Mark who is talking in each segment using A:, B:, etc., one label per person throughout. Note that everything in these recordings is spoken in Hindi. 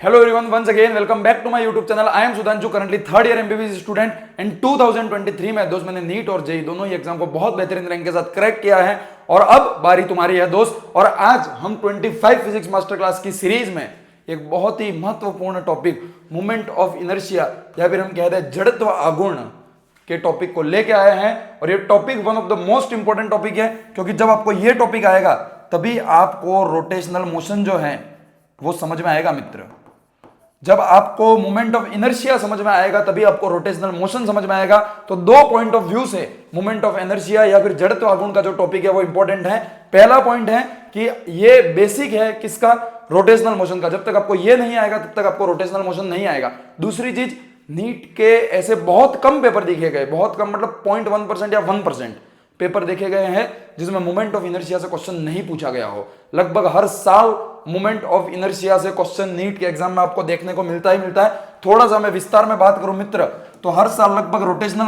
A: Hello everyone, once again welcome back to my YouTube channel. I am Sudhanshu, currently third year MBBS student and 2023 में दोस्त मैंने नीट और जेई दोनों ही एग्जाम को बहुत बेहतरीन रैंक के साथ क्रैक किया है और अब बारी तुम्हारी है दोस्त। और आज हम 25 फिजिक्स मास्टर क्लास की सीरीज में एक बहुत ही महत्वपूर्ण टॉपिक मोमेंट ऑफ इनर्शिया या फिर हम कहते हैं जड़त्व आघूर्ण के टॉपिक को लेके आए हैं। और ये topic one of the most important topic है, क्योंकि जब आपको ये टॉपिक आएगा तभी आपको रोटेशनल मोशन जो है वो समझ में आएगा मित्र। जब आपको मोमेंट ऑफ इनर्शिया समझ में आएगा तभी आपको रोटेशनल मोशन समझ में आएगा। तो दो पॉइंट ऑफ व्यू से मोमेंट ऑफ इनर्शिया या फिर जड़त्व आघूर्ण का जो टॉपिक है वो इंपॉर्टेंट है। पहला पॉइंट है कि ये बेसिक है किसका, रोटेशनल मोशन का। जब तक आपको ये नहीं आएगा तब तक आपको रोटेशनल मोशन नहीं आएगा। दूसरी चीज, नीट के ऐसे बहुत कम पेपर देखे गए, बहुत कम मतलब 0.1% या 1% पेपर देखे गए हैं जिसमें मोमेंट ऑफ इनर्शिया से क्वेश्चन नहीं पूछा गया हो। लगभग हर साल मोमेंट ऑफ इनर्शिया से क्वेश्चन नीट के एग्जाम में आपको देखने को मिलता ही मिलता है। थोड़ा सा मैं विस्तार में बात करूं मित्र, तो हर साल लगभग रोटेशनल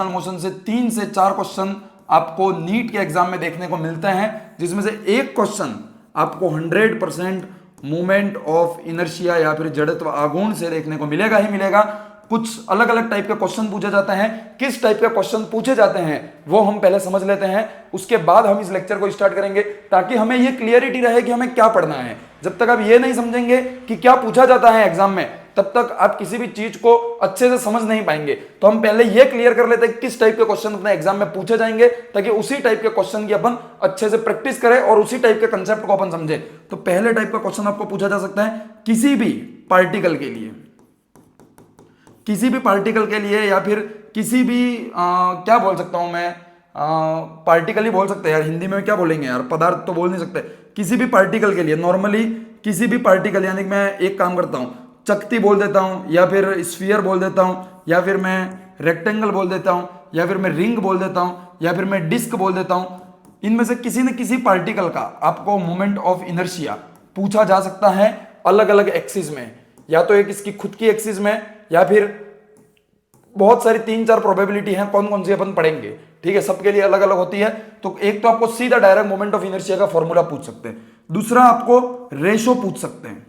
A: मोशन से 3 से 4 क्वेश्चन आपको नीट के एग्जाम में देखने को मिलते हैं, जिसमें से एक क्वेश्चन आपको 100% मोमेंट ऑफ इनर्शिया या फिर जड़त्व आघूर्ण से देखने को मिलेगा ही मिलेगा। कुछ अलग अलग टाइप के क्वेश्चन पूछे जाते हैं। किस टाइप के क्वेश्चन पूछे जाते हैं वो हम पहले समझ लेते हैं, उसके बाद हम इस लेक्चर को स्टार्ट करेंगे ताकि हमें ये क्लियरिटी रहे कि हमें क्या पढ़ना है। जब तक आप ये नहीं समझेंगे कि क्या पूछा जाता है एग्जाम में, तब तक आप किसी भी चीज को अच्छे से समझ नहीं पाएंगे। तो हम पहले ये क्लियर कर लेते हैं किस टाइप के क्वेश्चन अपने एग्जाम में पूछे जाएंगे, ताकि उसी टाइप के क्वेश्चन की अपन अच्छे से प्रैक्टिस करें और उसी टाइप के कंसेप्ट को अपन समझे। तो पहले टाइप का क्वेश्चन आपको पूछा जा सकता है किसी भी पार्टिकल के लिए या फिर किसी भी क्या बोल सकता हूं मैं, पार्टिकल ही बोल सकते हैं यार, हिंदी में क्या बोलेंगे यार, पदार्थ तो बोल नहीं सकते। किसी भी पार्टिकल के लिए नॉर्मली किसी भी पार्टिकल, यानी कि मैं एक काम करता हूं, चकती बोल देता हूं या फिर स्फीयर बोल देता हूं या फिर मैं रेक्टेंगल बोल देता हूं या फिर मैं रिंग बोल देता हूं या फिर मैं डिस्क बोल देता हूं। इनमें से किसी न किसी पार्टिकल का आपको मोमेंट ऑफ इनर्शिया पूछा जा सकता है अलग अलग एक्सिस में, या तो एक इसकी खुद की एक्सिस में या फिर बहुत सारी 3-4 प्रोबेबिलिटी हैं, कौन कौन सी अपन पढ़ेंगे, ठीक है, सबके लिए अलग अलग होती है। तो एक तो आपको सीधा डायरेक्ट मोमेंट ऑफ इनर्शिया का फॉर्मूला पूछ सकते हैं, दूसरा आपको रेशो पूछ सकते हैं।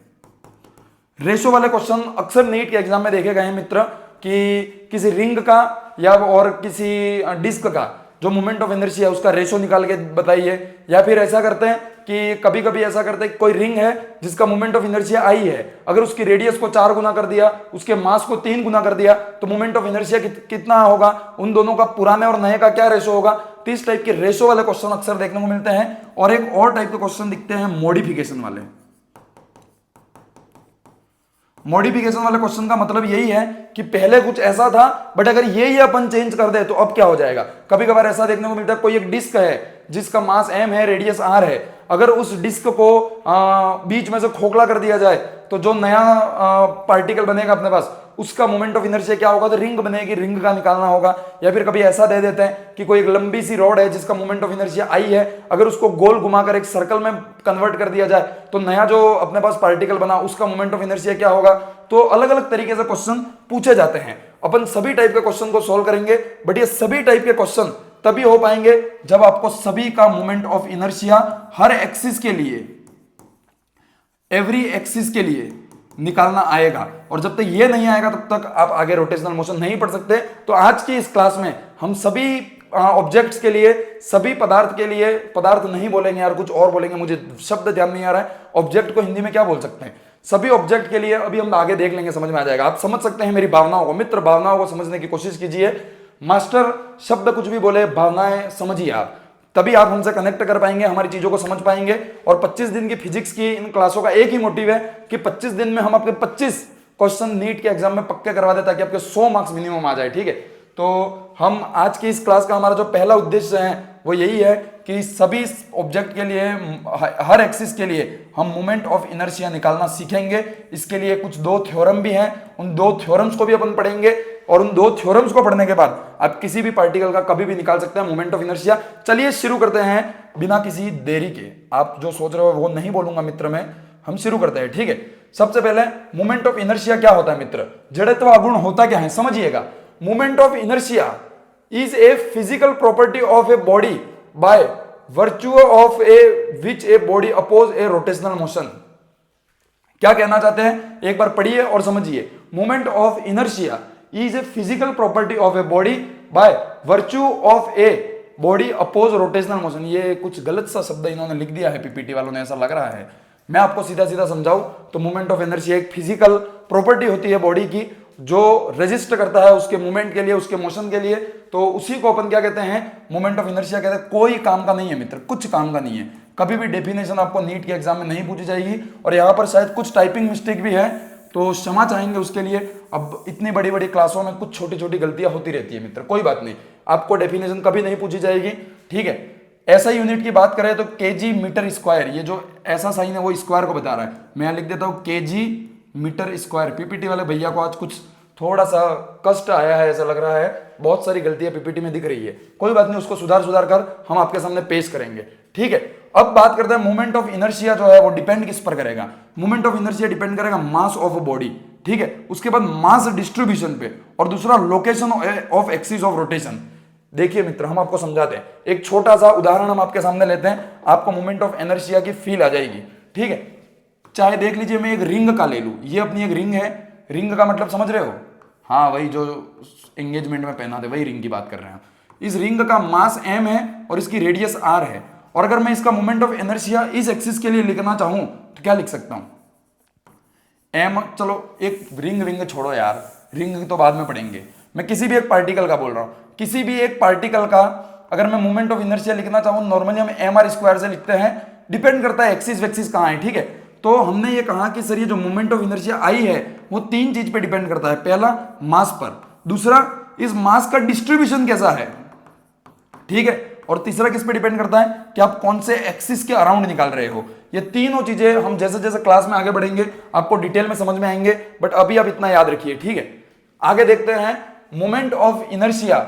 A: रेशो वाले क्वेश्चन अक्सर नीट के एग्जाम में देखे गए हैं मित्र, कि किसी रिंग का या और किसी डिस्क का जो मोमेंट ऑफ इनर्शिया है उसका रेशो निकाल के बताइए। या फिर ऐसा करते हैं कि कभी कभी ऐसा करते हैं, कोई रिंग है जिसका मोमेंट ऑफ इनर्शिया आई है, अगर उसकी रेडियस को 4 गुना कर दिया, उसके मास को 3 गुना कर दिया, तो मोमेंट ऑफ इनर्शिया कितना होगा, उन दोनों का पुराने और नए का क्या रेशो होगा। तो इस टाइप के रेशो वाले क्वेश्चन अक्सर देखने को मिलते हैं। और एक और टाइप के क्वेश्चन दिखते हैं मॉडिफिकेशन वाले। मॉडिफिकेशन वाले क्वेश्चन का मतलब यही है कि पहले कुछ ऐसा था बट अगर ये अपन चेंज कर दे तो अब क्या हो जाएगा। कभी कभार ऐसा देखने को मिलता है, कोई एक डिस्क है जिसका मास m है, रेडियस r है, अगर उस डिस्क को बीच में से खोखला कर दिया जाए तो जो नया पार्टिकल बनेगा अपने पास उसका मोमेंट ऑफ इनर्शिया क्या होगा, तो रिंग बनेगी, रिंग का निकालना होगा। या फिर कभी ऐसा दे देते हैं कि कोई एक लंबी सी रॉड है जिसका मोमेंट ऑफ इनर्शिया आई है, अगर उसको गोल घुमाकर एक सर्कल में कन्वर्ट कर दिया जाए तो नया जो अपने पास पार्टिकल बना उसका मोमेंट ऑफ इनर्शिया क्या होगा। तो अलग अलग तरीके से क्वेश्चन पूछे जाते हैं। अपन सभी टाइप के क्वेश्चन को सॉल्व करेंगे, बट ये सभी टाइप के क्वेश्चन तभी हो पाएंगे जब आपको सभी का moment of inertia her axis के लिए, एवरी एक्सिस के लिए निकालना आएगा। और जब तक ये नहीं आएगा तब तक आप आगे रोटेशनल मोशन नहीं पढ़ सकते। तो आज की इस क्लास में हम सभी ऑब्जेक्ट्स के लिए, सभी पदार्थ के लिए, पदार्थ नहीं बोलेंगे यार, कुछ और बोलेंगे, मुझे शब्द ध्यान नहीं आ रहा है, ऑब्जेक्ट को हिंदी में क्या बोल सकते हैं, सभी ऑब्जेक्ट के लिए अभी हम आगे देख लेंगे, समझ में आ जाएगा। आप समझ सकते हैं मेरी भावनाओं को मित्र, भावनाओं को समझने की कोशिश कीजिए। मास्टर शब्द कुछ भी बोले, भावनाएं समझिए आप, तभी आप हमसे कनेक्ट कर पाएंगे, हमारी चीजों को समझ पाएंगे। और 25 दिन की फिजिक्स की इन क्लासों का एक ही मोटिव है कि 25 दिन में हम आपके 25 क्वेश्चन नीट के एग्जाम में पक्के करवा दे ताकि आपके 100 मार्क्स मिनिमम आ जाए, ठीक है। तो हम आज की इस क्लास का हमारा जो पहला उद्देश्य है वो यही है कि सभी ऑब्जेक्ट के लिए, हर एक्सिस के लिए हम मोमेंट ऑफ इनर्शिया निकालना सीखेंगे। इसके लिए कुछ 2 थ्योरम भी हैं, उन 2 थ्योरम्स को भी अपन पढ़ेंगे और उन 2 थ्योरम्स को पढ़ने के बाद आप किसी भी पार्टिकल का कभी भी निकाल सकते हैं मोमेंट ऑफ इनर्शिया। चलिए शुरू करते हैं बिना किसी देरी के। आप जो सोच रहे हो वो नहीं बोलूंगा मित्र मैं, हम शुरू करते हैं, ठीक है। सबसे पहले मोमेंट ऑफ इनर्शिया क्या होता है मित्र, जड़त्व आघूर्ण होता क्या है समझिएगा। Moment of inertia is a physical property of a body by virtue of a which a body oppose a rotational motion. क्या कहना चाहते हैं, एक बार पढ़िए और समझिए। Moment of inertia is a physical property of a body by virtue of a body oppose rotational motion. ये कुछ गलत सा शब्द इन्होंने लिख दिया है पीपीटी वालों ने, ऐसा लग रहा है। मैं आपको सीधा सीधा समझाऊं तो मोमेंट ऑफ इनर्शिया एक फिजिकल प्रॉपर्टी होती है बॉडी की, जो रेजिस्ट करता है उसके मूवमेंट के लिए, उसके मोशन के लिए। तो उसी को अपन क्या कहते हैं, मोमेंट ऑफ इनर्शिया कहते हैं। कोई काम का नहीं है मित्र, कुछ काम का नहीं है। कभी भी डेफिनेशन आपको नीट के एग्जाम में नहीं पूछी जाएगी, और यहाँ पर शायद कुछ टाइपिंग मिस्टेक भी है, तो क्षमा चाहेंगे उसके लिए। अब इतनी बड़ी बड़ी क्लासों में कुछ छोटी छोटी गलतियां होती रहती है मित्र, कोई बात नहीं, आपको डेफिनेशन कभी नहीं पूछी जाएगी, ठीक है। ऐसा यूनिट की बात करें तो केजी मीटर स्क्वायर, ये जो ऐसा साइन है वो स्क्वायर को बता रहा है। मैं यहाँ लिख देता हूँ केजी मीटर स्क्वायर। पीपीटी वाले भैया को आज कुछ थोड़ा सा कष्ट आया है ऐसा लग रहा है, बहुत सारी गलतियां पीपीटी में दिख रही है, कोई बात नहीं, उसको सुधार कर हम आपके सामने पेश करेंगे, ठीक है। अब बात करते हैं मोमेंट ऑफ इनर्शिया जो है वो डिपेंड किस पर करेगा। मोमेंट ऑफ इनर्शिया डिपेंड करेगा मास ऑफ बॉडी, ठीक है। उसके बाद मास डिस्ट्रीब्यूशन पे, और दूसरा location of axis of rotation. देखिए मित्र, हम आपको समझाते हैं, एक छोटा सा उदाहरण हम आपके सामने लेते हैं, आपको मोमेंट ऑफ इनर्शिया की फील आ जाएगी, ठीक है। चाहे देख लीजिए, मैं एक रिंग का ले लूं, ये अपनी एक रिंग है। रिंग का मतलब समझ रहे हो, हाँ वही जो एंगेजमेंट में पहना थे वही रिंग की बात कर रहे हैं। इस रिंग का मास m है और इसकी रेडियस r है, और अगर मैं इसका मोमेंट ऑफ इनर्शिया इस एक्सिस के लिए लिखना चाहूं तो क्या लिख सकता हूं, m, चलो एक रिंग छोड़ो यार, रिंग तो बाद में पढ़ेंगे। मैं किसी भी एक पार्टिकल का बोल रहा हूं, किसी भी एक पार्टिकल का अगर मैं मोमेंट ऑफ इनर्शिया लिखना चाहूं, नॉर्मली हम mr स्क्वायर से लिखते हैं, डिपेंड करता है एक्सिस वैक्सिस कहां है, ठीक है। तो हमने ये कहा कि सर ये जो मोमेंट ऑफ इनर्शिया आई है वो तीन चीज पे डिपेंड करता है। पहला मास पर, दूसरा इस मास का डिस्ट्रीब्यूशन कैसा है, ठीक है, और तीसरा किस पे डिपेंड करता है कि आप कौन से एक्सिस के अराउंड निकाल रहे हो। ये तीनों चीजें हम जैसे जैसे क्लास में आगे बढ़ेंगे आपको डिटेल में समझ में आएंगे, बट अभी आप इतना याद रखिए, ठीक है। आगे देखते हैं moment of inertia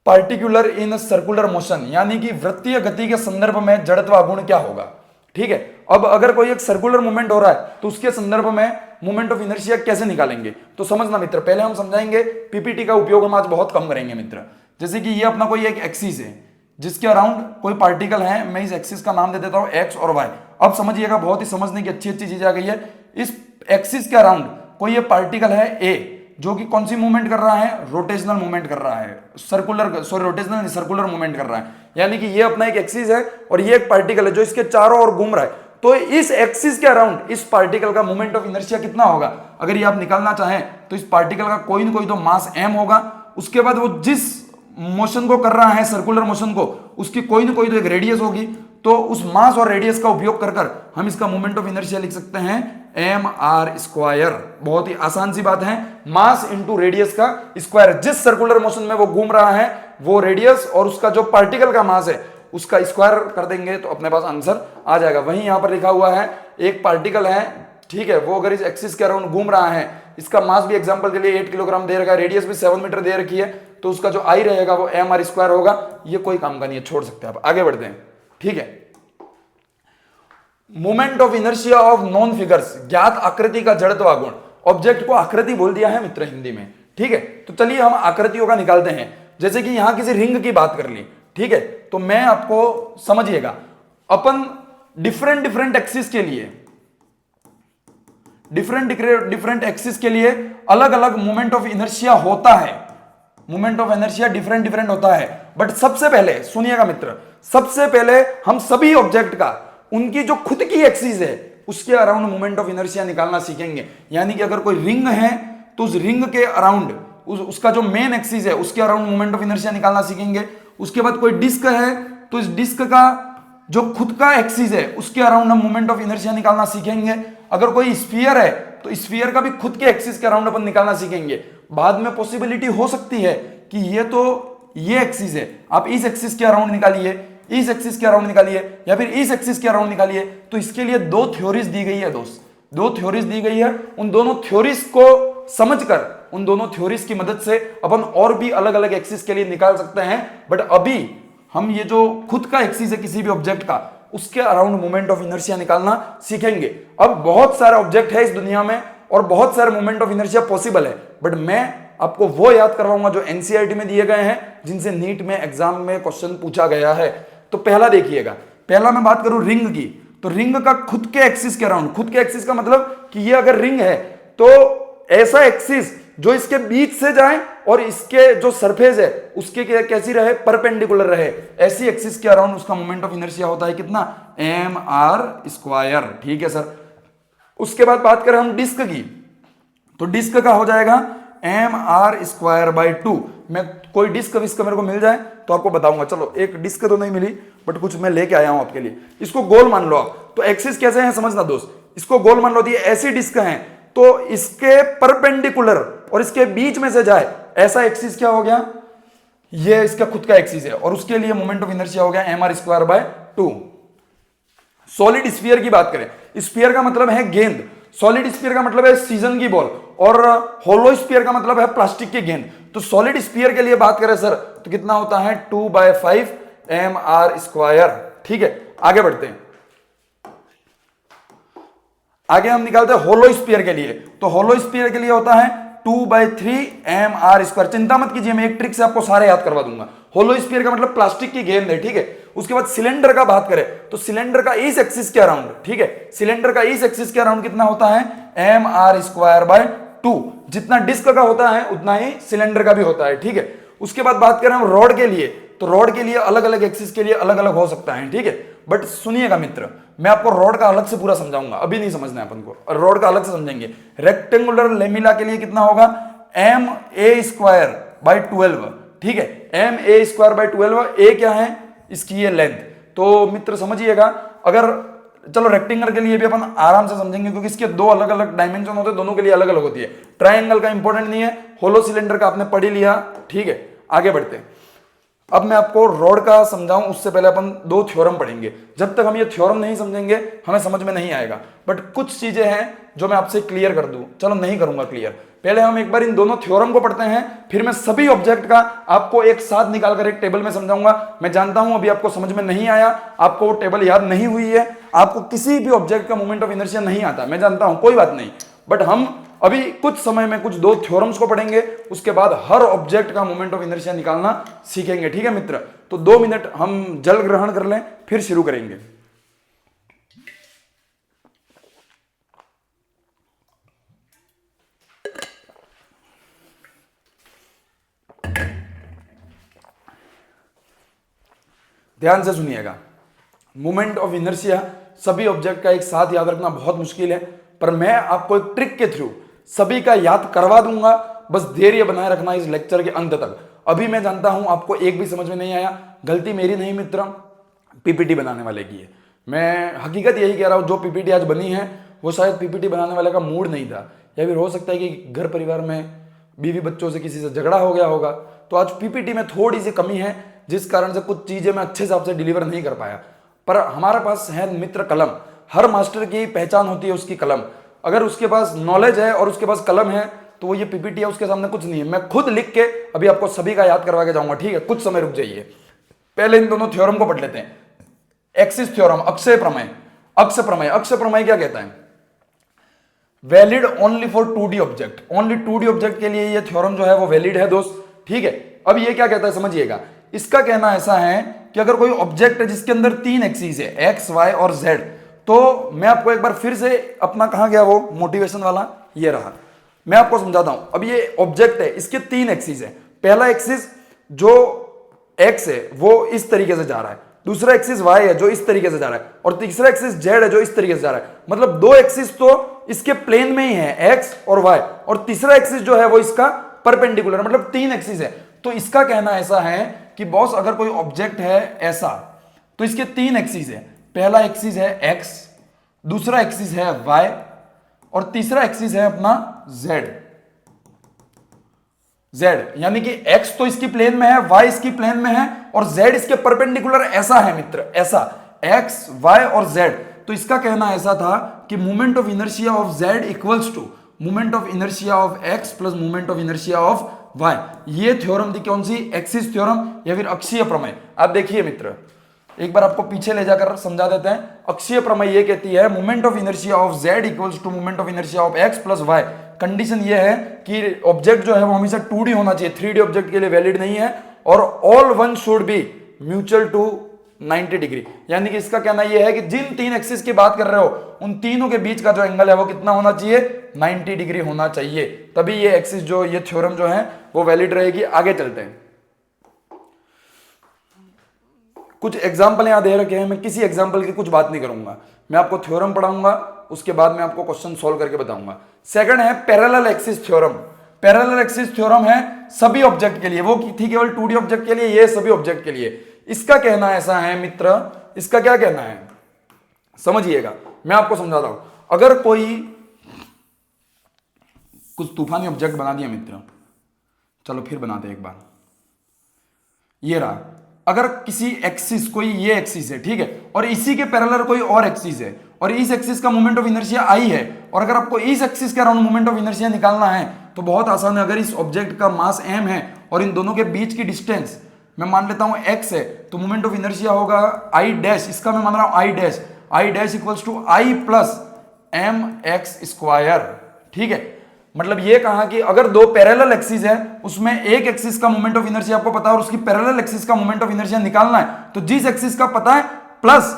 A: particular in circular motion, यानी कि वृत्तीय गति के संदर्भ में जड़त्व गुण क्या होगा, ठीक है। अब अगर कोई एक सर्कुलर मूवमेंट हो रहा है तो उसके संदर्भ में मोमेंट ऑफ इनर्शिया कैसे निकालेंगे, तो समझना मित्र, पहले हम समझाएंगे, पीपीटी का उपयोग हम आज बहुत कम करेंगे मित्र। जैसे कि ये अपना कोई एक एक्सिस है जिसके अराउंड कोई पार्टिकल है, मैं इस एक्सिस का नाम दे देता हूं एक्स और वाई। अब समझिएगा, बहुत ही समझने की अच्छी अच्छी चीज आ गई है। इस एक्सिस के अराउंड कोई ये पार्टिकल है ए, जो कि कौन सी मूवमेंट कर रहा है, रोटेशनल मूवमेंट कर रहा है, रोटेशनल नहीं, सर्कुलर मूवमेंट कर रहा है। यानी कि ये अपना एक एक्सिस है और ये एक पार्टिकल है जो इसके चारों ओर घूम रहा है। तो इस एक्सिस के अराउंड इस पार्टिकल का मोमेंट ऑफ इनर्शिया कितना होगा, अगर ये आप निकालना चाहें तो इस पार्टिकल का कोई ना कोई तो मास m होगा। उसके बाद वो जिस मोशन को कर रहा है, सर्कुलर मोशन को, उसकी कोई ना कोई तो एक रेडियस होगी। तो उस मास और रेडियस का उपयोग कर हम इसका मोमेंट ऑफ इनर्शिया लिख सकते हैं mr स्क्वायर। बहुत ही आसान सी बात है, मास इंटू रेडियस का स्क्वायर। जिस सर्कुलर मोशन में वो घूम रहा है वो रेडियस और उसका जो पार्टिकल का मास है उसका स्क्वायर कर देंगे तो अपने पास आंसर आ जाएगा। वहीं यहां पर लिखा हुआ है एक पार्टिकल है, ठीक है, वो अगर इस एक्सिस के अराउंड घूम रहा है, इसका मास भी एग्जांपल के लिए 8 किलोग्राम दे रखा है, रेडियस भी 7 मीटर दे रखी है, तो उसका जो आई रहेगा वो mr स्क्वायर होगा। ये कोई काम का नहीं है, छोड़ सकते हैं। आप आगे बढ़ते हैं, ठीक है। Moment of inertia of non figures, ज्ञात आकृति का जड़त्व गुण। ऑब्जेक्ट को आकृति बोल दिया है मित्र हिंदी में, ठीक है। तो चलिए हम आकृतियों का निकालते हैं। जैसे कि यहां किसी रिंग की बात कर ली, ठीक है, तो मैं आपको समझिएगा, अपन डिफरेंट एक्सिस के लिए डिफरेंट एक्सिस के लिए अलग अलग मोमेंट ऑफ इनर्शिया होता है। मोमेंट ऑफ इनर्शिया डिफरेंट होता है। बट सबसे पहले सुनिएगा मित्र, सबसे पहले हम सभी ऑब्जेक्ट का उनकी जो खुद की एक्सिस है उसके अराउंड मोमेंट ऑफ इनर्शिया निकालना सीखेंगे। यानी कि अगर कोई रिंग है तो उस रिंग के अराउंड उसका जो मेन एक्सिस है उसके अराउंड मोमेंट ऑफ इनर्शिया निकालना सीखेंगे। उसके बाद कोई डिस्क है तो इस डिस्क का जो खुद का एक्सिस है उसके अराउंड हम मोमेंट ऑफ इनर्शिया निकालना सीखेंगे। अगर कोई स्फीयर है तो स्फीयर का भी खुद के एक्सिस के अराउंड अपन निकालना सीखेंगे। बाद में पॉसिबिलिटी हो सकती है कि ये एक्सिस है, आप इस एक्सिस के अराउंड निकालिए, इस एक्सिस के अराउंड निकालिए, या फिर इस एक्सिस के अराउंड निकालिए। तो इसके लिए दो थ्योरीज दी गई है दोस्त, दो थ्योरीज दी गई है। उन दोनों थ्योरीज को समझकर, उन दोनों थ्योरीज की मदद से अपन और भी अलग अलग एक्सिस के लिए निकाल सकते हैं। बट अभी हम ये जो खुद का एक्सिस है किसी भी ऑब्जेक्ट का, उसके अराउंड मोमेंट ऑफ इनर्शिया निकालना सीखेंगे। अब बहुत सारे ऑब्जेक्ट है इस दुनिया में और बहुत सारे मोमेंट ऑफ इनर्शिया पॉसिबल है, बट मैं आपको वो याद करवाऊंगा जो एनसीईआरटी में दिए गए हैं, जिनसे नीट में एग्जाम में क्वेश्चन पूछा गया है। तो पहला देखिएगा, पहला मैं बात करूं रिंग की, तो रिंग का खुद के एक्सिस के अराउंड, खुद के एक्सिस का मतलब कि ये अगर रिंग है तो ऐसा एक्सिस जो इसके बीच से जाए और इसके जो सरफेस है उसके कैसी रहे, परपेंडिकुलर रहे, ऐसी एक्सिस के अराउंड उसका मोमेंट ऑफ इनर्शिया होता है कितना, mr²। ठीक है सर। उसके बाद बात करें हम डिस्क की, तो डिस्क का हो जाएगा mr²/2। मैं कोई डिस्क विस्क मेरे को मिल जाए तो आपको बताऊंगा। चलो एक डिस्क तो नहीं मिली बट कुछ मैं लेके आया हूं आपके लिए। इसको गोल मान लो आप, तो एक्सिस कैसे है समझना दोस्त, इसको गोल मान लो, ये ऐसी डिस्क है तो इसके परपेंडिकुलर और इसके बीच में से जाए ऐसा एक्सिस क्या हो गया, ये इसका खुद का एक्सिस है और उसके लिए मोमेंट ऑफ इनर्शिया हो गया mr²/2। सॉलिड स्फीयर की बात करें, स्फीयर का मतलब है गेंद, सॉलिड स्फीयर का मतलब है सीजन की बॉल और होलो स्फीयर का मतलब है प्लास्टिक की गेंद। तो सॉलिड स्फीयर के लिए बात करें सर तो कितना होता है 2/5 mr²। ठीक है, आगे बढ़ते हैं, आगे हम निकालते हैं होलो स्फीयर के लिए, तो होलो स्फीयर के लिए होता है 2/3 mr²। चिंता मत कीजिए, मैं एक ट्रिक से आपको सारे याद करवा दूंगा। होलो स्फीयर का मतलब प्लास्टिक की गेंद है। ठीक है, उसके बाद सिलेंडर का बात करें तो सिलेंडर का इस एक्सिस के अराउंड, ठीक है, सिलेंडर का इस एक्सिस के अराउंड कितना होता है mr²/2। जितना डिस्क का होता है उतना ही सिलेंडर का भी होता है। ठीक है, उसके बाद बात करें हम रॉड के लिए, तो रॉड के लिए अलग अलग एक्सिस के लिए अलग अलग हो सकता है। ठीक है, बट सुनिएगा मित्र, मैं आपको रॉड का अलग से पूरा समझाऊंगा, अभी नहीं समझना है अपन को, और रॉड का अलग से समझेंगे। रेक्टेंगुलर लेमिला के लिए कितना होगा ma²/12। ठीक है, ma²/12, ए क्या है इसकी ये लेंथ। तो मित्र समझिएगा, अगर चलो रेक्टेंगल के लिए भी अपन आराम से समझेंगे क्योंकि इसके दो अलग अलग डायमेंशन होते हैं, दोनों के लिए अलग अलग होती है। ट्रायंगल का इंपॉर्टेंट नहीं है, होलो सिलेंडर का आपने पढ़ ही लिया। ठीक है, आगे बढ़ते हैं। अब मैं आपको रॉड का समझाऊं उससे पहले अपन दो थ्योरम पढ़ेंगे। जब तक हम ये थ्योरम नहीं समझेंगे हमें समझ में नहीं आएगा, बट कुछ चीजें हैं जो मैं आपसे क्लियर कर दूं। चलो नहीं करूंगा क्लियर, पहले हम एक बार इन दोनों थ्योरम को पढ़ते हैं, फिर मैं सभी ऑब्जेक्ट का आपको एक साथ निकालकर एक टेबल में समझाऊंगा। मैं जानता हूं अभी आपको समझ में नहीं आया, आपको वो टेबल याद नहीं हुई है, आपको किसी भी ऑब्जेक्ट का मोमेंट ऑफ इनर्शिया नहीं आता, मैं जानता हूं, कोई बात नहीं। बट हम अभी कुछ समय में कुछ दो थ्योरम्स को पढ़ेंगे, उसके बाद हर ऑब्जेक्ट का मोमेंट ऑफ इनर्शिया निकालना सीखेंगे। ठीक है मित्र, तो 2 मिनट हम जल ग्रहण कर लें फिर शुरू करेंगे। ध्यान से सुनिएगा, मोमेंट ऑफ इनर्शिया सभी ऑब्जेक्ट का एक साथ याद रखना बहुत मुश्किल है, पर मैं आपको एक ट्रिक के थ्रू सभी का याद करवा दूंगा। बस धैर्य बनाए रखना इस लेक्चर के अंत तक। अभी मैं जानता हूं आपको एक भी समझ में नहीं आया, गलती मेरी नहीं मित्र, पीपीटी बनाने वाले की है। मैं हकीकत यही कह रहा हूं, जो पीपीटी आज बनी है वो शायद पीपीटी बनाने वाले का मूड नहीं था, या फिर हो सकता है कि घर परिवार में बीवी बच्चों से किसी से झगड़ा हो गया होगा, तो आज पीपीटी में थोड़ी सी कमी है, जिस कारण से कुछ चीजें मैं अच्छे हिसाब से डिलीवर नहीं कर पाया। पर हमारे पास है मित्र कलम, हर मास्टर की पहचान होती है उसकी कलम। अगर उसके पास नॉलेज है और उसके पास कलम है तो वो ये पीपीटी है उसके सामने कुछ नहीं है। मैं खुद लिख के अभी आपको सभी का याद करवा के जाऊंगा। ठीक है, कुछ समय रुक जाइए, पहले इन दोनों थ्योरम को पढ़ लेते हैं। एक्सिस थ्योरम, अक्षय प्रमेय। अक्ष प्रमेय, अक्ष प्रमेय क्या कहता है, valid only for 2D object, only 2D object के लिए ये थ्योरम जो है वो वैलिड है दोस्त। ठीक है, अब ये क्या कहता है समझिएगा, इसका कहना ऐसा है कि अगर कोई ऑब्जेक्ट है जिसके अंदर 3 एक्सिस है, एक्स वाई और जेड, तो मैं आपको एक बार फिर से अपना कहां गया वो मोटिवेशन वाला, ये रहा, मैं आपको समझाता हूं। अब ये ऑब्जेक्ट है, इसके 3 एक्सिस है। पहला एक्सिस जो एक्स है वो इस तरीके से जा रहा है, दूसरा एक्सिस वाई है जो इस तरीके से जा रहा है, और तीसरा एक्सिस जेड है जो इस तरीके से जा रहा है। मतलब 2 एक्सिस तो इसके प्लेन में ही है, एक्स और वाई, और तीसरा एक्सिस जो है वो इसका परपेंडिकुलर, मतलब 3 एक्सिस है। तो इसका कहना ऐसा है कि बॉस अगर कोई ऑब्जेक्ट है ऐसा, तो इसके 3 एक्सिस है। पहला एक्सिस है एक्स, दूसरा एक्सिस है वाई, और तीसरा एक्सिस है अपना जेड। जेड यानी कि एक्स तो इसकी प्लेन में है, वाई इसकी प्लेन में है, और जेड इसके परपेंडिकुलर ऐसा है मित्र, ऐसा एक्स वाई और जेड। तो इसका कहना ऐसा था कि moment of inertia of Z equals to moment of inertia of X plus moment of inertia of Y. ये थ्योरम थी कौन सी, एक्सिस थ्योरम या फिर अक्षीय प्रमेय। आप देखिए मित्र, एक बार आपको पीछे ले जाकर समझा देते हैं। अक्षीय प्रमेय ये कहती है moment of inertia of Z equals to moment of inertia of X plus Y. Condition ये है कि ऑब्जेक्ट जो है वो हमेशा 2D होना चाहिए, 3D ऑब्जेक्ट के लिए वैलिड नहीं है, और all one should be mutual to 90 degree. यानी कि इसका कहना यह है कि जिन तीन एक्सिस की बात कर रहे हो उन तीनों के बीच का जो एंगल है वो कितना होना चाहिए, 90 डिग्री होना चाहिए, तभी ये एक्सिस जो ये थ्योरम जो है वो वैलिड रहेगी। आगे चलते हैं, कुछ एग्जाम्पल यहां दे रखे हैं, मैं किसी एग्जाम्पल की कुछ बात नहीं करूंगा, मैं आपको थ्योरम पढ़ाऊंगा, उसके बाद मैं आपको क्वेश्चन सॉल्व करके बताऊंगा। सेकंड है parallel axis theorem. Parallel axis theorem है सभी ऑब्जेक्ट के लिए, वो थी केवल 2D ऑब्जेक्ट के लिए, ये सभी ऑब्जेक्ट के लिए। इसका कहना ऐसा है मित्र, इसका क्या कहना है समझिएगा, मैं आपको समझाता हूं। अगर कोई कुछ तूफानी ऑब्जेक्ट बना दिया मित्र, चलो फिर बनाते हैं एक बार, ये रहा, अगर किसी एक्सिस, कोई ये एक्सिस है ठीक है, और इसी के पैरेलल कोई और एक्सिस है, और इस एक्सिस का मोमेंट ऑफ इनर्शिया आई है, और अगर आपको इस एक्सिस के अराउंड मोमेंट ऑफ इनर्शिया निकालना है तो बहुत आसान है। अगर इस ऑब्जेक्ट का मास m है और इन दोनों के बीच की डिस्टेंस मैं मान लेता हूं x है, तो मोमेंट ऑफ इनर्शिया होगा i डैश, इसका मैं मान रहा हूं i dash equals to i plus mx square. ठीक है, मतलब ये कहा कि अगर दो पैरेलल एक्सिस है, उसमें एक एक्सिस का मोमेंट ऑफ इनर्शिया आपको पता है और उसकी पैरेलल एक्सिस का मोमेंट ऑफ इनर्शिया निकालना है, तो जिस एक्सिस का पता है प्लस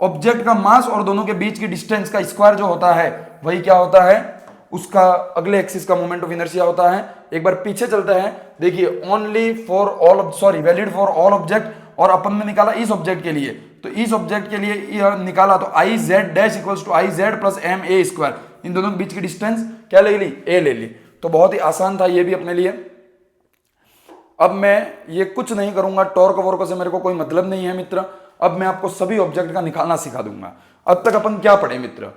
A: ऑब्जेक्ट का मास और दोनों के बीच की डिस्टेंस का स्क्वायर जो होता है वही क्या होता है, उसका अगले एक्सिस का मोमेंट ऑफ इनर्शिया होता है। एक बार पीछे चलते हैं, देखिए only for all, sorry valid for all object, और अपन ने निकाला इस ऑब्जेक्ट के लिए, तो इस ऑब्जेक्ट के लिए निकाला तो I Z dash equals to I Z plus M A square, इन दोनों के बीच की डिस्टेंस क्या ले ली, ए ले ली। तो बहुत ही आसान था ये भी अपने लिए। अब मैं ये कुछ नहीं करूंगा, टॉर्क वॉर्क से मेरे को कोई मतलब नहीं है मित्र, अब मैं आपको सभी ऑब्जेक्ट का निकालना सिखा दूंगा। अब तक अपन क्या पढ़े मित्र,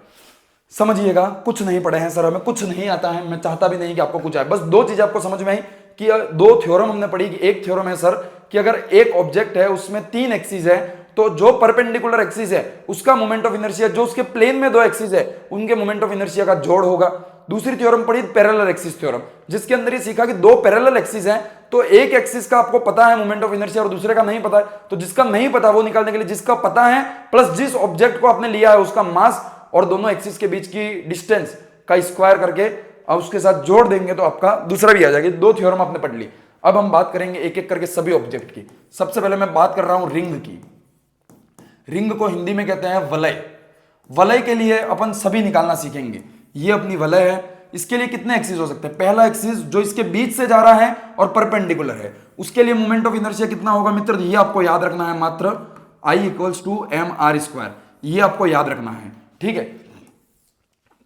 A: समझिएगा, कुछ नहीं पढ़े हैं सर, हमें कुछ नहीं आता है, मैं चाहता भी नहीं कि आपको कुछ आए, बस दो चीजें आपको समझ में आई कि दो थ्योरम हमने पढ़ी कि एक थ्योरम है सर कि अगर एक ऑब्जेक्ट है उसमें तीन एक्सिस है, तो जो परपेंडिकुलर एक्सिस है उसका मोमेंट ऑफ इनर्शिया जो उसके प्लेन में दो एक्सिस है उनके मोमेंट ऑफ इनर्शिया का जोड़ होगा। दूसरी थ्योरम पढ़ी पैरेलल एक्सिस थ्योरम, जिसके अंदर ये सीखा कि दो पैरेलल एक्सिस है, तो एक एक्सिस का आपको पता है मोमेंट ऑफ इनर्शिया और दूसरे का नहीं पता है, तो जिसका नहीं पता वो निकालने के लिए जिसका पता है प्लस जिस ऑब्जेक्ट को आपने लिया है उसका मास और दोनों एक्सिस के बीच की डिस्टेंस का स्क्वायर करके अब उसके साथ जोड़ देंगे तो आपका दूसरा भी आ जाएगा। दो थ्योरम आपने पढ़ ली। अब हम बात करेंगे एक एक करके सभी ऑब्जेक्ट की। सबसे पहले मैं बात कर रहा हूं रिंग की। रिंग को हिंदी में कहते हैं वलय। वलय के लिए अपन सभी निकालना सीखेंगे। ये अपनी वलय है, इसके लिए कितने एक्सिस हो सकते हैं, पहला एक्सिस जो इसके बीच से जा रहा है और परपेंडिकुलर है, उसके लिए मोमेंट ऑफ इनर्शिया कितना होगा मित्र, ये आपको याद रखना है, मात्र I equals to M R square, ये आपको याद रखना है। ठीक है,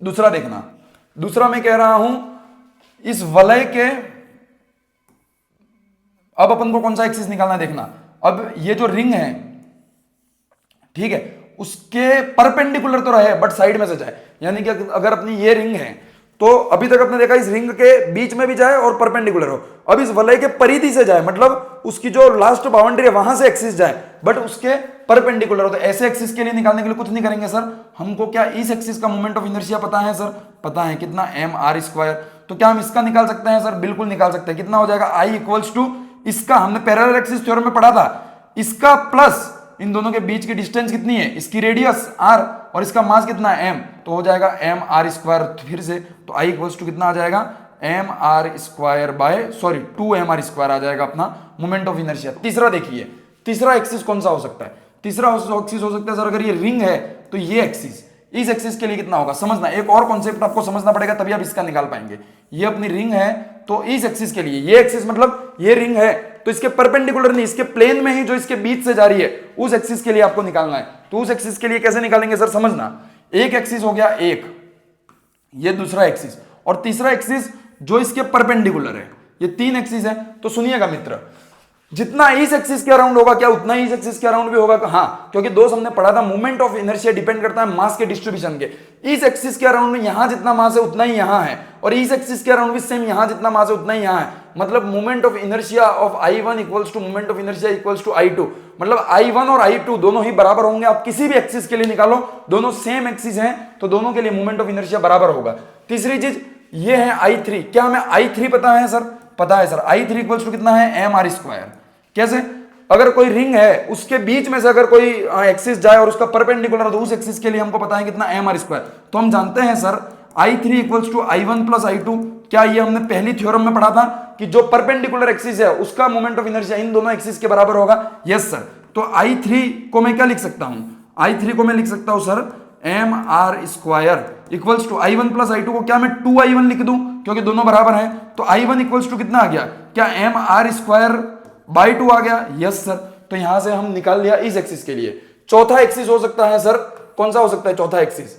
A: दूसरा देखना, दूसरा मैं कह रहा हूं इस वलय के, अब अपन को कौन सा एक्सिस निकालना है देखना। अब ये जो रिंग है ठीक है, उसके परपेंडिकुलर तो रहे बट साइड में से जाए, यानी कि अगर अपनी ये रिंग है तो अभी तक अपने देखा इस रिंग के बीच में भी जाए और परपेंडिकुलर हो, अब इस वलय के परिधि से जाए, मतलब उसकी जो लास्ट बाउंड्री है वहां से एक्सिस जाए बट उसके परपेंडिकुलर हो। तो ऐसे एक्सिस के लिए निकालने के लिए कुछ नहीं करेंगे सर, हमको क्या इस एक्सिस का मोमेंट ऑफ इनर्शिया पता है सर, पता है कितना, एम आर स्क्वायर। तो क्या हम इसका निकाल सकते हैं सर, बिल्कुल निकाल सकते हैं। कितना हो जाएगा, आई इक्वल्स टू इसका, हमने पैरेलल एक्सिस थ्योरम में पढ़ा था, इसका प्लस इन दोनों के बीच की डिस्टेंस कितनी है, इसकी रेडियस r और इसका मास कितना है m, तो हो जाएगा एम आर स्क्वायर। फिर से तो i इक्वल्स टू कितना आ जाएगा, M R square by sorry 2mr square आ जाएगा अपना मोमेंट ऑफ इनर्शिया। तीसरा देखिए, तीसरा एक्सिस कौन सा हो सकता है, तीसरा एक्सिस हो सकता है सर अगर ये रिंग है तो ये एक्सिस, इस एक्सिस के लिए कितना होगा समझना, एक और कॉन्सेप्ट आपको समझना पड़ेगा तभी आप इसका निकाल पाएंगे। ये अपनी रिंग है तो इस एक्सिस के लिए, ये एक्सिस मतलब ये रिंग है तो इसके परपेंडिकुलर नहीं, इसके प्लेन में ही जो इसके बीच से जा रही है उस एक्सिस के लिए आपको निकालना है। तो उस एक्सिस के लिए कैसे निकालेंगे सर समझना, एक एक्सिस हो गया एक, ये दूसरा एक्सिस और तीसरा एक्सिस जो इसके परपेंडिकुलर है, ये तीन एक्सिस है। तो सुनिएगा मित्र, जितना इस एक्सिस के अराउंड होगा क्या उतना ही इस एक्सिस के अराउंड भी होगा, हाँ, क्योंकि दोस्त हमने पढ़ा था मोमेंट ऑफ इनर्शिया डिपेंड करता है मास के डिस्ट्रीब्यूशन के। इस एक्सिस के अराउंड में यहां जितना मास है उतना ही यहां है और इस एक्सिस के अराउंड भी सेम, यहां जितना मास है उतना ही यहां है। मतलब moment of inertia of I1 equals to moment of inertia equals to I2, मतलब I1 और I2 दोनों ही बराबर होंगे। आप किसी भी एक्सिस के लिए निकालो, दोनों सेम एक्सिस हैं तो दोनों के लिए मोमेंट ऑफ इनर्शिया बराबर होगा। तीसरी चीज ये है I3, क्या हमें I3 पता है सर, पता है सर, I3 इक्वल्स टू कितना है, एम आर स्क्वायर। कैसे, अगर कोई रिंग है उसके बीच में से अगर कोई एक्सिस जाए और उसका परपेंडिकुलर तो उस एक्सिस के लिए हमको पता है कितना, एम आर स्क्वायर। तो हम जानते हैं sir I3 equals to I1 plus I2, क्या ये हमने पहली थ्योरम में पढ़ा था कि जो परपेंडिकुलर एक्सिस है उसका मोमेंट ऑफ इनर्शिया इन दोनों एक्सिस के बराबर होगा। यस सर, तो I3 को मैं क्या लिख सकता हूं, I3 को मैं लिख सकता हूं sir M R square equals to I1 plus I2 को क्या मैं 2I1 लिख दूं क्योंकि दोनों बराबर हैं, तो I1 इक्वल्स टू कितना आ गया, क्या एम आर स्क्वायर बाई 2 आ गया, यस सर। तो यहां से हम निकाल लिया इस एक्सिस के लिए। चौथा एक्सिस हो सकता है सर, कौन सा हो सकता है चौथा एक्सिस,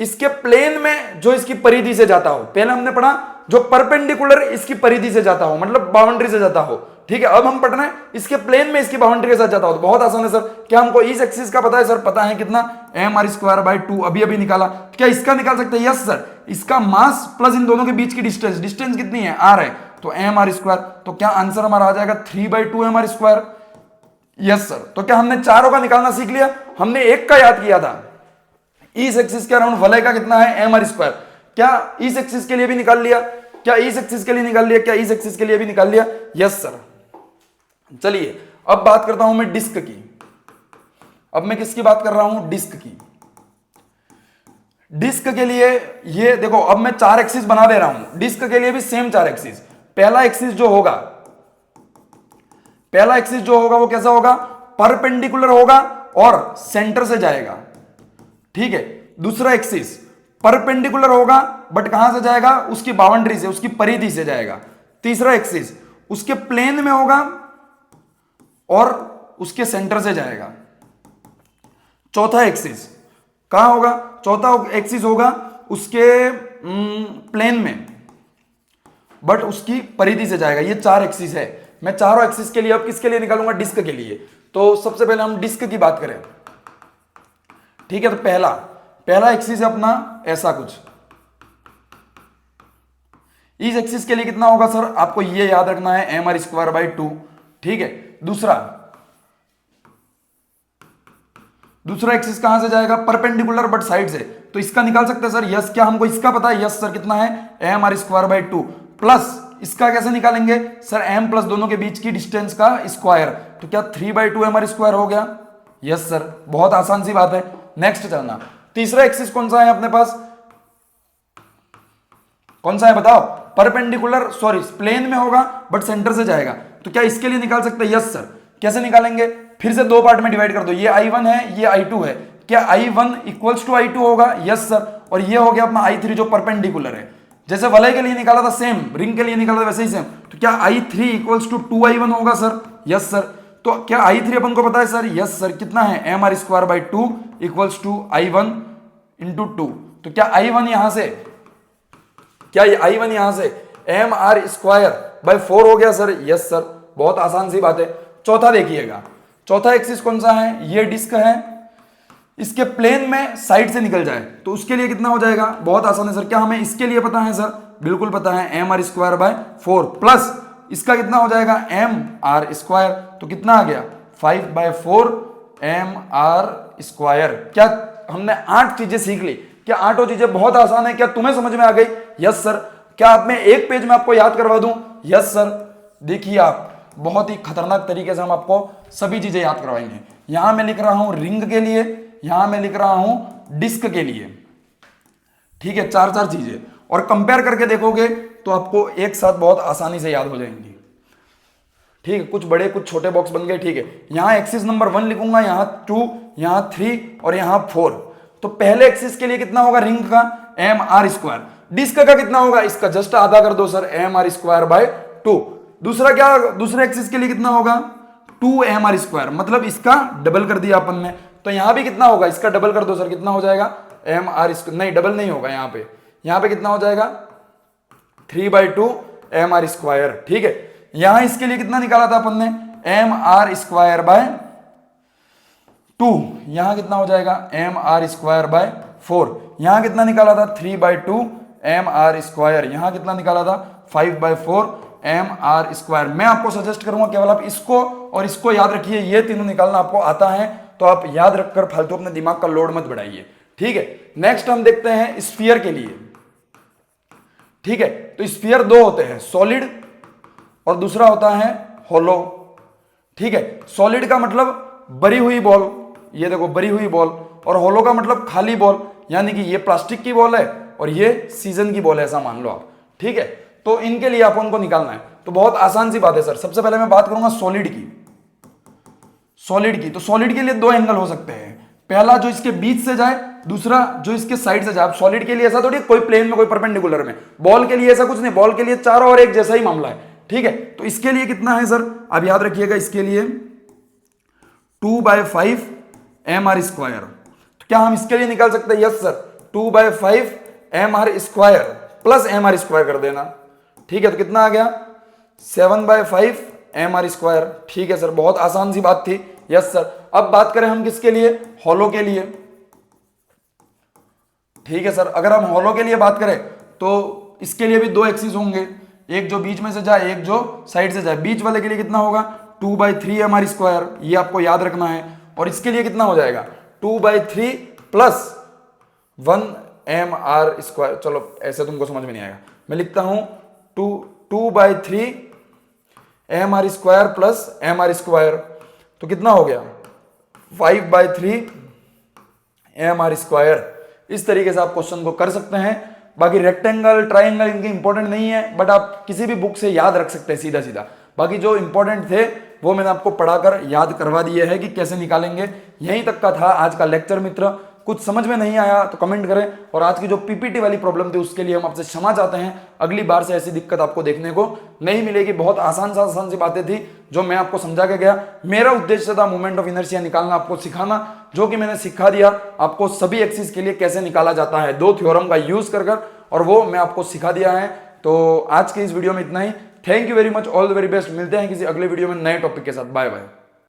A: इसके प्लेन में जो इसकी परिधि से जाता हो, पहले हमने पढ़ा जो परपेंडिकुलर इसकी परिधि से जाता हो मतलब बाउंड्री से जाता हो, ठीक है। अब हम पढ़ना है इसके प्लेन में इसकी बाउंड्री के साथ जाता हो, तो बहुत आसान है सर। क्या हमको इस एक्सिस का पता है सर, पता है कितना एम आर स्क्वायर बाई 2, अभी अभी निकाला। क्या इसका निकाल सकते हैं, यस सर। इसका मास प्लस इन दोनों के बीच की डिस्टेंस, डिस्टेंस कितनी है आर है, तो एम आर स्क्वायर, तो क्या आंसर हमारा आ जाएगा 3/2 M R square, yes sir. तो क्या हमने चारों का निकालना सीख लिया, हमने एक का याद किया था, इस एक्सिस के अराउंड वलय का कितना है एम आर स्क्वायर, क्या इस एक्सिस के लिए भी निकाल लिया, क्या इस एक्सिस के लिए निकाल लिया, क्या इस एक्सिस के लिए भी निकाल लिया, यस सर। चलिए अब बात करता हूं मैं डिस्क की। अब मैं किसकी बात कर रहा हूं, डिस्क की। डिस्क के लिए ये देखो, अब मैं 4 एक्सिस बना दे रहा हूं, डिस्क के लिए भी सेम 4 एक्सिस। पहला एक्सिस जो होगा, पहला एक्सिस जो होगा वो कैसा होगा, परपेंडिकुलर होगा और सेंटर से जाएगा, ठीक है। दूसरा एक्सिस परपेंडिकुलर होगा बट कहां से जाएगा, उसकी बाउंड्री से, उसकी परिधि से जाएगा। तीसरा एक्सिस उसके प्लेन में होगा और उसके सेंटर से जाएगा। चौथा एक्सिस कहां होगा, चौथा एक्सिस होगा उसके प्लेन में बट उसकी परिधि से जाएगा। ये 4 एक्सिस है। मैं चारों एक्सिस के लिए अब किसके लिए निकालूंगा, डिस्क के लिए। तो सबसे पहले हम डिस्क की बात करें, ठीक है। तो पहला एक्सिस है अपना ऐसा कुछ, इस एक्सिस के लिए कितना होगा सर, आपको ये याद रखना है एम आर स्क्वायर बाई 2, ठीक है। दूसरा एक्सिस कहां से जाएगा, परपेंडिकुलर बट साइड से, तो इसका निकाल सकते हैं सर, यस। क्या हमको इसका पता है, यस सर। कितना है M R square by 2 plus इसका कैसे निकालेंगे सर, एम प्लस दोनों के बीच की डिस्टेंस का स्क्वायर, तो क्या 3/2 एम आर स्क्वायर हो गया, यस सर। बहुत आसान सी बात है। नेक्स्ट चलना, तीसरा एक्सिस कौन सा है अपने पास, कौन सा है बताओ, परपेंडिकुलर सॉरी प्लेन में होगा बट सेंटर से जाएगा, तो क्या इसके लिए निकाल सकते हैं, यस सर। कैसे निकालेंगे, फिर से 2 पार्ट में डिवाइड कर दो, ये I1 है, ये I2 है। क्या I1 इक्वल्स टू I2 होगा, यस सर। और ये हो गया अपना I3 जो परपेंडिकुलर है, जैसे वलय के लिए निकाला था सेम, रिंग के लिए निकाला था वैसे ही सेम। तो क्या I3 इक्वल्स टू 2I1 होगा सर, यस सर। तो क्या I3 अपन को पता है सर, यस सर। कितना है M R square by 2 equals to I1 into 2। तो क्या I1 यहां से, क्या I1 यहां से एम आर स्क्वायर बाई 4 हो गया सर, यस सर। बहुत आसान सी बात है। चौथा देखिएगा, चौथा एक्सिस कौन सा है, ये डिस्क है, इसके प्लेन में साइड से निकल जाए तो उसके लिए कितना हो जाएगा, बहुत आसान है सर। क्या हमें इसके लिए पता है सर, बिल्कुल पता है, M R square by 4 plus इसका कितना हो जाएगा एम आर स्क्वायर, तो कितना आ गया 5/4 एम आर स्क्वायर। क्या हमने 8 चीजें सीख ली, क्या 8 चीजें बहुत आसान है, क्या तुम्हें समझ में आ गई, यस सर। क्या आप मैं एक पेज में आपको याद करवा दूं, यस सर। देखिए आप, बहुत ही खतरनाक तरीके से हम आपको सभी चीजें याद करवाएंगे। यहां मैं लिख रहा हूं रिंग के लिए, यहां मैं लिख रहा हूं डिस्क के लिए, ठीक है। 4 चीजें, और कंपेयर करके देखोगे तो आपको एक साथ बहुत आसानी से याद हो जाएंगी, ठीक है। कुछ बड़े कुछ छोटे बॉक्स बन गए, ठीक है। यहां एक्सिस नंबर 1 लिखूंगा, यहां 2, यहां 3 और यहां 4। तो पहले एक्सिस के लिए कितना होगा रिंग का, एम आर स्क्वायर। डिस्क का कितना होगा, इसका जस्ट आधा कर दो sir, M R square by 2। दूसरा क्या, दूसरे एक्सिस के लिए कितना होगा 2 एम आर स्क्वायर, मतलब इसका डबल कर दिया अपन ने। तो यहां भी कितना होगा, इसका डबल कर दो सर, कितना हो जाएगा एम आर स्क्वायर, नहीं डबल नहीं होगा, यहां पे कितना हो जाएगा 3/2 एम आर स्क्वायर, ठीक है। यहां इसके लिए कितना निकाला था अपन ने, एम आर स्क्वायर बाय 2, यहां कितना हो जाएगा एम आर स्क्वायर बाय 4। यहां कितना निकाला था 3/2 एम आर स्क्वायर, यहां कितना निकाला था 5/4 एम आर स्क्वायर। मैं आपको सजेस्ट करूंगा केवल आप इसको और इसको याद रखिए, ये तीनों निकालना आपको आता है तो आप याद रखकर फालतू अपने दिमाग का लोड मत बढ़ाइए, ठीक है। नेक्स्ट हम देखते हैं स्फीयर के लिए, ठीक है। तो स्फीयर 2 होते हैं, सॉलिड और दूसरा होता है होलो, ठीक है। सॉलिड का मतलब भरी हुई बॉल, ये देखो भरी हुई बॉल, और होलो का मतलब खाली बॉल, यानी कि ये प्लास्टिक की बॉल है और ये सीजन की बॉल है, ऐसा मान लो आप, ठीक है। तो इनके लिए अपन को निकालना है, तो बहुत आसान सी बात है सर। सबसे पहले मैं बात करूंगा सॉलिड की। सॉलिड की, तो सॉलिड के लिए दो एंगल हो सकते हैं, पहला जो इसके बीच से जाए, दूसरा जो इसके साइड से जाए। सॉलिड के लिए ऐसा थोड़ी कोई प्लेन में कोई परपेंडिकुलर में, बॉल के लिए ऐसा कुछ नहीं, बॉल के लिए चारों और एक जैसा ही मामला है, ठीक है। तो इसके लिए कितना है सर, अब याद रखिएगा, इसके लिए 2/5 mr स्क्वायर। तो क्या हम इसके लिए निकाल सकते हैं? Yes sir, 2/5 mr square plus mr square कर देना, ठीक है। तो कितना आ गया? 7/5 mr स्क्वायर, ठीक है सर, बहुत आसान सी बात थी। Yes sir. अब बात करें हम किसके लिए? हॉलो के लिए, ठीक है सर। अगर हम हॉलो के लिए बात करें तो इसके लिए भी दो एक्सिस होंगे, एक जो बीच में से जाए, एक जो साइड से जाए। बीच वाले के लिए कितना होगा? 2/3 mr स्क्वायर, ये आपको याद रखना है। और इसके लिए कितना हो जाएगा? 2/3 प्लस 1 mr स्क्वायर। चलो ऐसे तुमको समझ में नहीं आएगा, मैं लिखता हूं 2/3 mr square plus mr square, तो कितना हो गया? 5/3 mr स्क्वायर। इस तरीके से आप क्वेश्चन को कर सकते हैं। बाकी रेक्टेंगल, ट्राइंगल इनकी इंपॉर्टेंट नहीं है, बट आप किसी भी बुक से याद रख सकते हैं सीधा सीधा। बाकी जो इंपॉर्टेंट थे वो मैंने आपको पढ़ाकर याद करवा दिए है कि कैसे निकालेंगे। यहीं तक का था आज का लेक्चर मित्र। कुछ समझ में नहीं आया तो कमेंट करें। और आज की जो पीपीटी वाली प्रॉब्लम थी उसके लिए हम आपसे क्षमा चाहते हैं। अगली बार से ऐसी दिक्कत आपको देखने को नहीं मिलेगी। बहुत आसान सी बातें थी जो मैं आपको समझा के गया। मेरा उद्देश्य था मोमेंट ऑफ इनर्शिया निकालना, आपको सिखाना, जो कि मैंने सिखा दिया आपको सभी एक्सिस के लिए कैसे निकाला जाता है, दो थ्योरम का यूज कर और वो मैं आपको सिखा दिया है। तो आज के इस वीडियो में इतना ही। Thank you very much, all the very best. मिलते हैं किसी अगले वीडियो में नए टॉपिक के साथ। Bye bye.